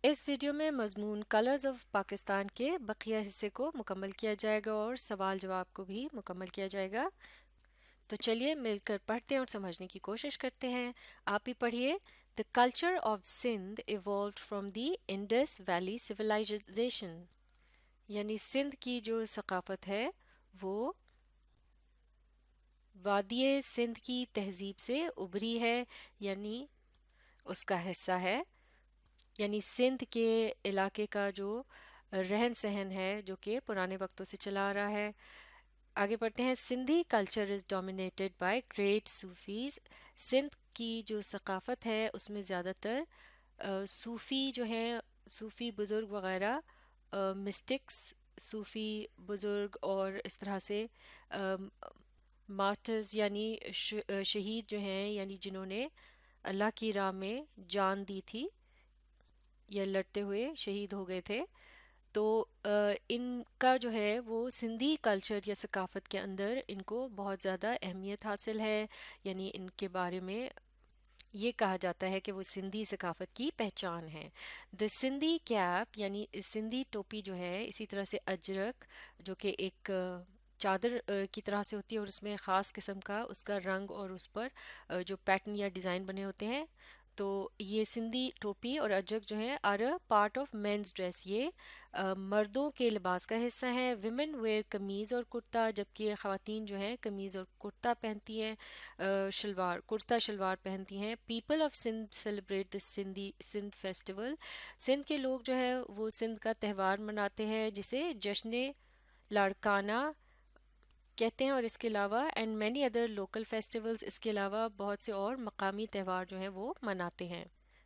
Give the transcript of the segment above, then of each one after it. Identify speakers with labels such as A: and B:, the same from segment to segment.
A: اس video میں مضمون colours of Pakistan کے بقیہ حصے کو مکمل کیا جائے گا اور سوال جواب کو بھی مکمل کیا جائے گا۔ تو چلیے مل کر پڑھتے ہیں اور سمجھنے کی کوشش کرتے ہیں۔ آپ بھی پڑھیے۔ The culture of Sindh evolved from the Indus Valley Civilization، یعنی سندھ کی جو ثقافت ہے وہ وادی سندھ کی تہذیب سے ابھری ہے، یعنی اس کا حصہ ہے، یعنی سندھ کے علاقے کا جو رہن سہن ہے جو کہ پرانے وقتوں سے چلا آ رہا ہے۔ آگے پڑھتے ہیں۔ Sindhi culture is dominated by great Sufis, Sindh کی جو ثقافت ہے اس میں زیادہ تر صوفی جو ہیں، صوفی بزرگ وغیرہ، مسٹکس، صوفی بزرگ اور اس طرح سے مارٹرز یعنی شہید جو ہیں، یعنی جنہوں نے اللہ کی راہ میں جان دی تھی یا لڑتے ہوئے شہید ہو گئے تھے، تو ان کا جو ہے وہ سندھی کلچر یا ثقافت کے اندر ان کو بہت زیادہ اہمیت حاصل ہے، یعنی ان کے بارے میں یہ کہا جاتا ہے کہ وہ سندھی ثقافت کی پہچان ہے۔ دا سندھی کیپ یعنی سندھی ٹوپی جو ہے، اسی طرح سے اجرک جو کہ ایک چادر کی طرح سے ہوتی ہے اور اس میں خاص قسم کا اس کا رنگ اور اس پر جو پیٹرن یا ڈیزائن بنے ہوتے ہیں، تو یہ سندھی ٹوپی اور اجرک جو ہیں are a part of men's dress, یہ مردوں کے لباس کا حصہ ہیں۔ ویمن ویئر قمیض اور کرتا، جبکہ خواتین جو ہیں قمیض اور کرتا پہنتی ہیں، شلوار کرتا شلوار پہنتی ہیں۔ People of Sindh celebrate the Sindh festival, Sindh کے لوگ جو ہے وہ سندھ کا تہوار مناتے ہیں جسے جشن لاڑکانہ کہتے ہیں، اور اس کے علاوہ and many other local festivals, اس کے علاوہ بہت سے اور مقامی تہوار جو ہیں وہ مناتے ہیں۔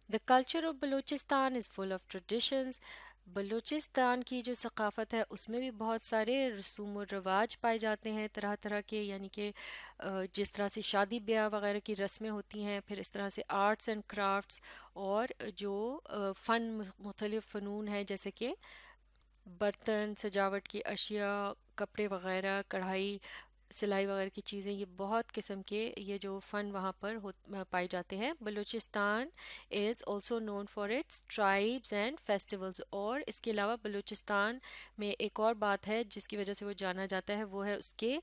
A: The culture of Balochistan is full of traditions, Balochistan کی جو ثقافت ہے اس میں بھی بہت سارے رسوم و رواج پائے جاتے ہیں طرح طرح کے، یعنی کہ جس طرح سے شادی بیاہ وغیرہ کی رسمیں ہوتی ہیں، پھر اس طرح سے آرٹس اینڈ کرافٹس اور جو فن مختلف فنون ہیں جیسے کہ برتن، سجاوٹ کی اشیاء، کپڑے وغیرہ، کڑھائی، سلائی وغیرہ کی چیزیں، یہ بہت قسم کے یہ جو فن وہاں پر پائے جاتے ہیں۔ Balochistan is also known for its tribes and festivals, اور اس کے علاوہ بلوچستان میں ایک اور بات ہے جس کی وجہ سے وہ جانا جاتا ہے، وہ ہے اس کے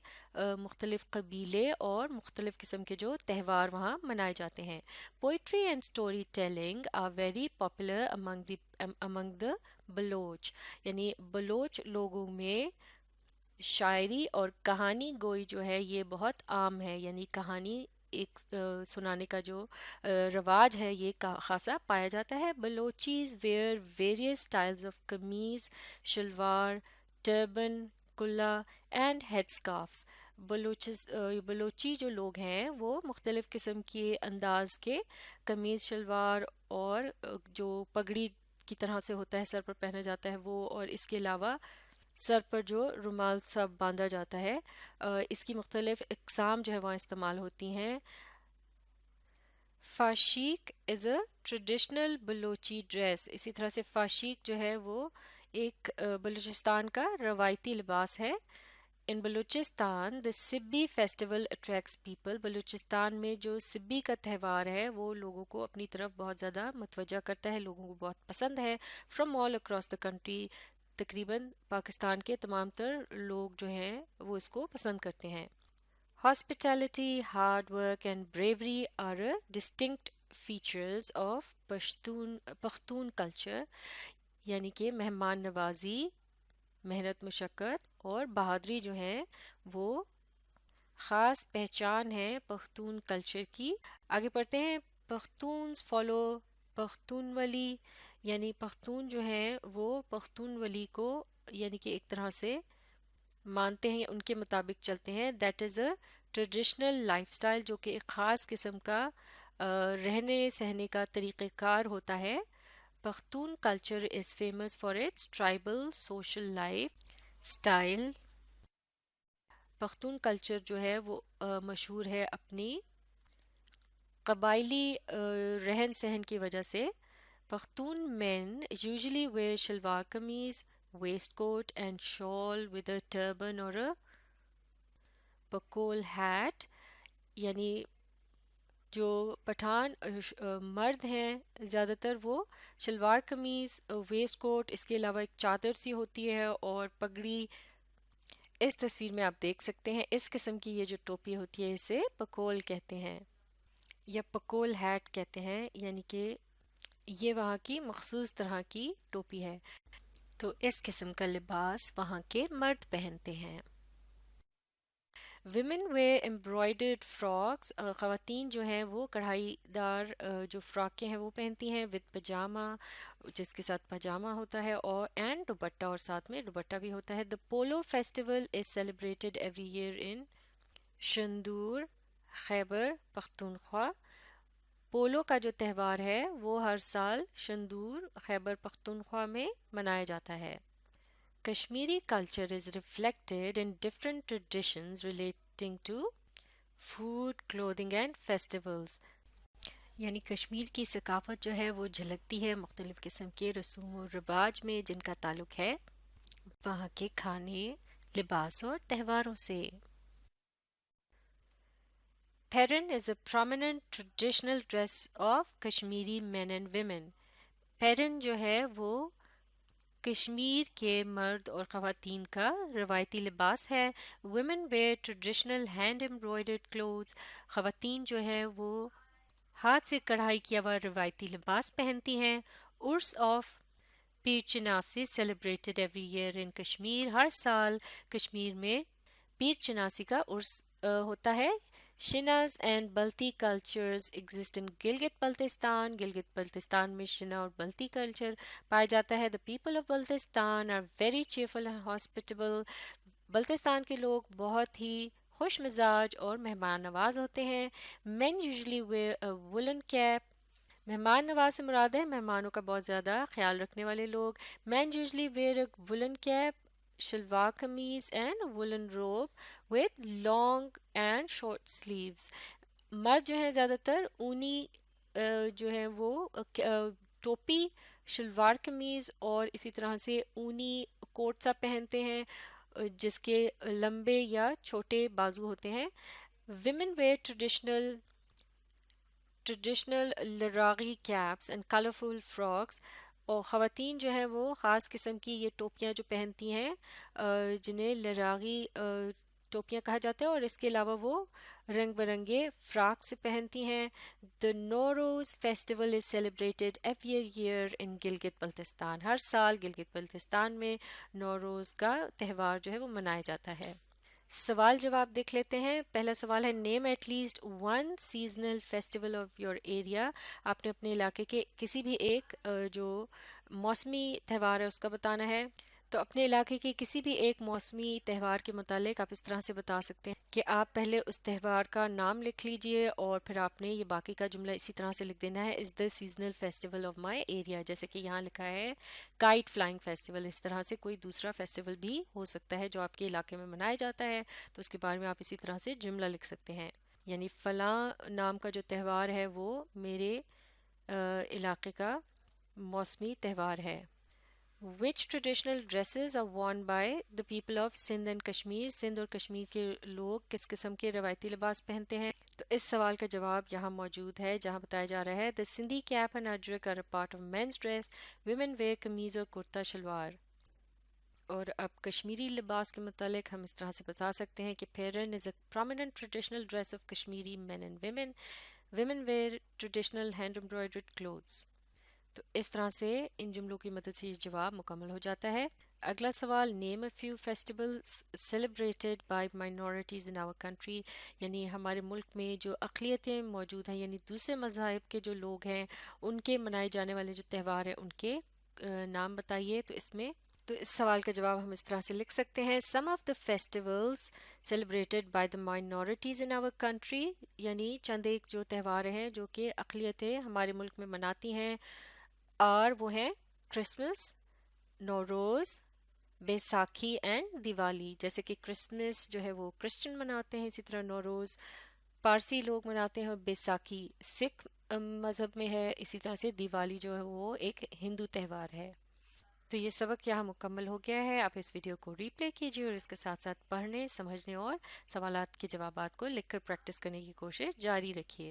A: مختلف قبیلے اور مختلف قسم کے جو تہوار وہاں منائے جاتے ہیں۔ Poetry and story telling are very popular among the Baloch, یعنی بلوچ لوگوں میں شاعری اور کہانی گوئی جو ہے یہ بہت عام ہے، یعنی کہانی ایک سنانے کا جو رواج ہے یہ خاصا پایا جاتا ہے۔ Balochis wear various styles of kameez, shalwar, turban, kulla and head scarves, Balochi جو لوگ ہیں وہ مختلف قسم کے انداز کے قمیض، شلوار اور جو پگڑی کی طرح سے ہوتا ہے سر پر پہنا جاتا ہے وہ، اور اس کے علاوہ سر پر جو رومال سا باندھا جاتا ہے، اس کی مختلف اقسام جو ہے وہاں استعمال ہوتی ہیں۔ فاشیق از اے ٹریڈیشنل بلوچی ڈریس، اسی طرح سے فاشیق جو ہے وہ ایک بلوچستان کا روایتی لباس ہے۔ In Balochistan the Sibi festival attracts people، Balochistan میں جو سبی کا تہوار ہے وہ لوگوں کو اپنی طرف بہت زیادہ متوجہ کرتا ہے، لوگوں کو بہت پسند ہے۔ From all across the country، تقریباً پاکستان کے تمام تر لوگ جو ہیں وہ اس کو پسند کرتے ہیں۔ Hospitality, hard work and bravery are distinct features of Pakhtun culture, یعنی کہ مہمان نوازی، محنت، مشقت اور بہادری جو ہیں وہ خاص پہچان ہے پختون کلچر کی۔ آگے پڑھتے ہیں۔ پختونز فالو پختون ولی، یعنی پختون جو ہیں وہ پختون ولی کو یعنی کہ ایک طرح سے مانتے ہیں، ان کے مطابق چلتے ہیں۔ That is a traditional life style, جو کہ ایک خاص قسم کا رہنے سہنے کا طریقہ کار ہوتا ہے۔ Pakhtun culture is famous for its tribal social life style, Pakhtun culture جو ہے وہ مشہور ہے اپنی قبائلی رہن سہن کی وجہ سے۔ Pakhtun men usually wear shalwar kameez, waistcoat and shawl with a turban اور اے پکول ہیٹ، یعنی جو پٹھان مرد ہیں زیادہ تر وہ شلوار قمیض، ویسٹ کوٹ، اس کے علاوہ ایک چادر سی ہوتی ہے اور پگڑی اس تصویر میں آپ دیکھ سکتے ہیں۔ اس قسم کی یہ جو ٹوپی ہوتی ہے اسے پکول کہتے ہیں یا پکول ہیٹ کہتے ہیں، یعنی کہ یہ وہاں کی مخصوص طرح کی ٹوپی ہے۔ تو اس قسم کا لباس وہاں کے مرد پہنتے ہیں۔ ویمن ویئر امبرائڈرڈ فراکس، خواتین جو ہیں وہ کڑھائی دار جو فراکیں ہیں وہ پہنتی ہیں وتھ پجامہ، جس کے ساتھ پاجامہ ہوتا ہے، اور اینڈ دوپٹہ، اور ساتھ میں دوپٹہ بھی ہوتا ہے۔ دا پولو فیسٹیول از سیلیبریٹڈ ایوری ایئر ان شندور، خیبر پختونخوا۔ پولو کا جو تہوار ہے وہ ہر سال شندور، خیبر پختونخوا میں منایا جاتا ہے۔ Kashmiri culture is reflected in different traditions relating to food, clothing and festivals. یعنی کشمیر کی ثقافت جو ہے وہ جھلکتی ہے مختلف قسم کے رسوم و رواج میں جن کا تعلق ہے وہاں کے کھانے، لباس اور تہواروں سے۔ Pheran is a prominent traditional dress of Kashmiri men and women. Pheran جو ہے وہ کشمیر کے مرد اور خواتین کا روایتی لباس ہے۔ Women wear traditional hand embroidered clothes, خواتین جو ہے وہ ہاتھ سے کڑھائی کیا ہوا روایتی لباس پہنتی ہیں۔ Urs of Pir Chinasi celebrated every year in Kashmir, ہر سال کشمیر میں پیر چناسی کا عرس ہوتا ہے۔ Shinas and Balti cultures exist in Gilgit Baltistan, Gilgit Baltistan میں شنا اور بلتی کلچر پایا جاتا ہے۔ The people of Baltistan are very cheerful and hospitable, Baltistan کے لوگ بہت ہی خوش مزاج اور مہمان نواز ہوتے ہیں۔ Men usually wear a woollen cap, مہمان نواز سے مراد ہے مہمانوں کا بہت زیادہ خیال رکھنے والے لوگ۔ Men usually wear a woollen cap, shalwar kameez and woollen robe with long and short sleeves. مرد جو ہیں زیادہ تر اونی جو ہیں وہ ٹوپی، شلوار قمیض اور اسی طرح سے اونی کوٹ سا پہنتے ہیں جس کے لمبے یا چھوٹے بازو ہوتے ہیں۔ ویمن ویئر ٹریڈیشنل لراغی کیپس اینڈ کلرفل فراکس، اور خواتین جو ہیں وہ خاص قسم کی یہ ٹوپیاں جو پہنتی ہیں جنہیں لراغی ٹوپیاں کہا جاتا ہے، اور اس کے علاوہ وہ رنگ برنگے فراک سے پہنتی ہیں۔ دا نوروز فیسٹیول از سیلیبریٹڈ ایوری ایئر ان گلگت بلتستان، ہر سال گلگت بلتستان میں نوروز کا تہوار جو ہے وہ منایا جاتا ہے۔ سوال جواب دیکھ لیتے ہیں۔ پہلا سوال ہے name at least one seasonal festival of your area, آپ نے اپنے علاقے کے کسی بھی ایک جو موسمی تہوار ہے اس کا بتانا ہے۔ تو اپنے علاقے کے کسی بھی ایک موسمی تہوار کے متعلق آپ اس طرح سے بتا سکتے ہیں کہ آپ پہلے اس تہوار کا نام لکھ لیجئے اور پھر آپ نے یہ باقی کا جملہ اسی طرح سے لکھ دینا ہے، is the seasonal festival of my area, جیسے کہ یہاں لکھا ہے کائٹ فلائنگ فیسٹیول۔ اس طرح سے کوئی دوسرا فیسٹیول بھی ہو سکتا ہے جو آپ کے علاقے میں منایا جاتا ہے، تو اس کے بارے میں آپ اسی طرح سے جملہ لکھ سکتے ہیں، یعنی فلاں نام کا جو تہوار ہے وہ میرے علاقے کا موسمی تہوار ہے۔ Which traditional dresses are worn by the people of Sindh and Kashmir؟ Sindh اور کشمیر کے لوگ کس قسم کے روایتی لباس پہنتے ہیں؟ تو اس سوال کا جواب یہاں موجود ہے جہاں بتایا جا رہا ہے the Sindhi cap and ajrak are a part of men's dress, women wear قمیض اور کرتا شلوار۔ اور اب کشمیری لباس کے متعلق ہم اس طرح سے بتا سکتے ہیں کہ پھیرن is a prominent traditional dress of Kashmiri men and women. Women wear traditional hand embroidered clothes. تو اس طرح سے ان جملوں کی مدد سے یہ جواب مکمل ہو جاتا ہے۔ اگلا سوال name a few festivals celebrated by minorities in our country, یعنی ہمارے ملک میں جو اقلیتیں موجود ہیں یعنی دوسرے مذاہب کے جو لوگ ہیں ان کے منائے جانے والے جو تہوار ہیں ان کے نام بتائیے۔ تو اس سوال کا جواب ہم اس طرح سے لکھ سکتے ہیں some of the festivals celebrated by the minorities in our country, یعنی چند ایک جو تہوار ہیں جو کہ اقلیتیں ہمارے ملک میں مناتی ہیں، اور وہ ہیں کرسمس، نوروز، بیساکھی اینڈ دیوالی۔ جیسے کہ کرسمس جو ہے وہ کرسچن مناتے ہیں، اسی طرح نوروز پارسی لوگ مناتے ہیں، بیساکھی سکھ مذہب میں ہے، اسی طرح سے دیوالی جو ہے وہ ایک ہندو تہوار ہے۔ تو یہ سبق یہاں مکمل ہو گیا ہے۔ آپ اس ویڈیو کو ریپلے کیجیے اور اس کے ساتھ ساتھ پڑھنے، سمجھنے اور سوالات کے جوابات کو لکھ کر پریکٹس کرنے کی کوشش جاری رکھیے۔